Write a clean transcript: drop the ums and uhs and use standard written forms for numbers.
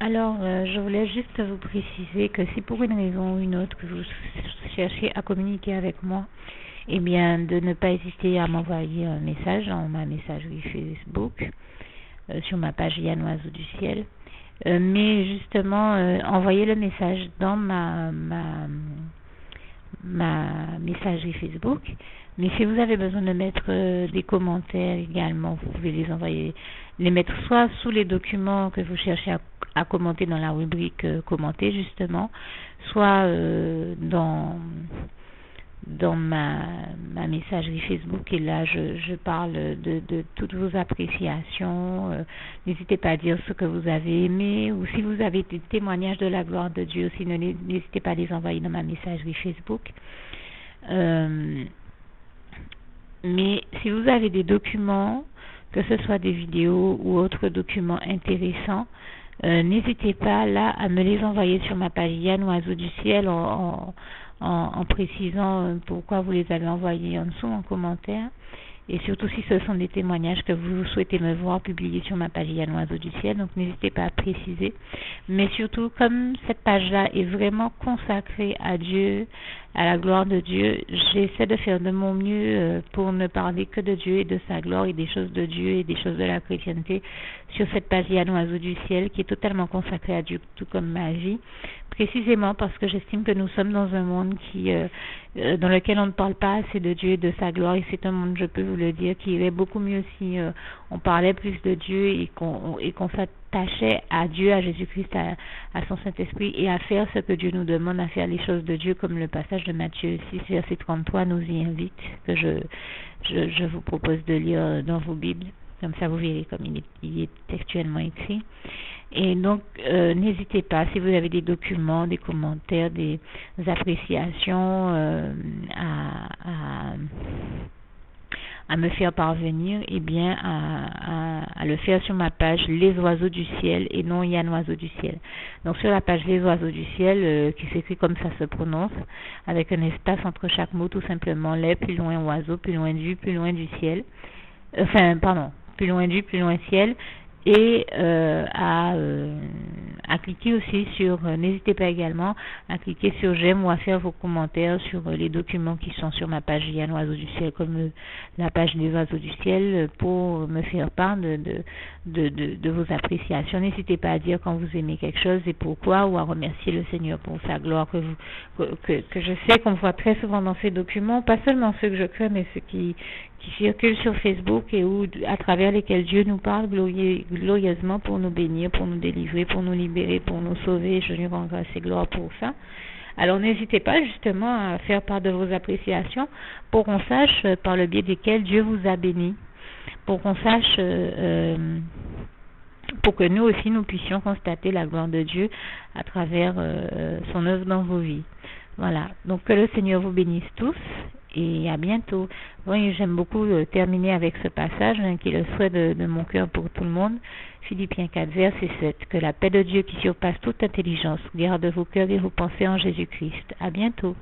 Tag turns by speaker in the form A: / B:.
A: Alors, je voulais juste vous préciser que si pour une raison ou une autre que vous cherchez à communiquer avec moi, eh bien, de ne pas hésiter à m'envoyer un message dans ma messagerie Facebook, sur ma page Yann Oiseau du Ciel. Mais justement, envoyez le message dans ma messagerie Facebook. Mais si vous avez besoin de mettre des commentaires également, vous pouvez les mettre soit sous les documents que vous cherchez à commenter dans la rubrique commenter justement, soit dans ma messagerie Facebook, et là je parle de toutes vos appréciations. N'hésitez pas à dire ce que vous avez aimé, ou si vous avez des témoignages de la gloire de Dieu aussi, n'hésitez pas à les envoyer dans ma messagerie Facebook. Mais si vous avez des documents, que ce soit des vidéos ou autres documents intéressants, n'hésitez pas là à me les envoyer sur ma page Yann Oiseau du Ciel en précisant pourquoi vous les avez envoyés en dessous en commentaire. Et surtout si ce sont des témoignages que vous souhaitez me voir publier sur ma page Yann Oiseau du Ciel, donc n'hésitez pas à préciser. Mais surtout, comme cette page-là est vraiment consacrée à Dieu, à la gloire de Dieu, j'essaie de faire de mon mieux pour ne parler que de Dieu et de sa gloire et des choses de Dieu et des choses de la chrétienté sur cette page Yann Oiseau du Ciel qui est totalement consacrée à Dieu, tout comme ma vie, précisément parce que j'estime que nous sommes dans un monde dans lequel on ne parle pas assez de Dieu et de sa gloire, et c'est un monde, je peux vous le dire, qui irait beaucoup mieux si on parlait plus de Dieu et qu'on s'attachait à Dieu, à Jésus-Christ, à son Saint-Esprit, et à faire ce que Dieu nous demande, à faire les choses de Dieu, comme le passage de Matthieu 6, verset 33 nous y invite, que je vous propose de lire dans vos Bibles. Comme ça, vous verrez comme il est textuellement écrit. Et donc, n'hésitez pas, si vous avez des documents, des commentaires, des appréciations à me faire parvenir, eh bien, à le faire sur ma page Les Oiseaux du Ciel et non Yann Oiseau du Ciel. Donc, sur la page Les Oiseaux du Ciel, qui s'écrit comme ça se prononce, avec un espace entre chaque mot, tout simplement les, plus loin oiseau, plus loin du ciel. Plus loin du, plus loin ciel, et à cliquer aussi sur, n'hésitez pas également à cliquer sur j'aime ou à faire vos commentaires sur les documents qui sont sur ma page Yann Oiseau du Ciel, comme la page des Oiseaux du Ciel, pour me faire part de vos appréciations. N'hésitez pas à dire quand vous aimez quelque chose et pourquoi, ou à remercier le Seigneur pour sa gloire que je sais qu'on voit très souvent dans ces documents, pas seulement ceux que je crée, mais ceux qui circulent sur Facebook et à travers lesquels Dieu nous parle glorieusement pour nous bénir, pour nous délivrer, pour nous libérer, pour nous sauver. Je lui rends grâce et gloire pour ça. Alors n'hésitez pas justement à faire part de vos appréciations pour qu'on sache par le biais desquels Dieu vous a béni, pour qu'on sache, pour que nous aussi nous puissions constater la gloire de Dieu à travers son œuvre dans vos vies. Voilà, donc que le Seigneur vous bénisse tous et à bientôt. Oui, j'aime beaucoup terminer avec ce passage qui est le souhait de mon cœur pour tout le monde. Philippiens 4, verset 7. Que la paix de Dieu qui surpasse toute intelligence garde vos cœurs et vos pensées en Jésus-Christ. À bientôt.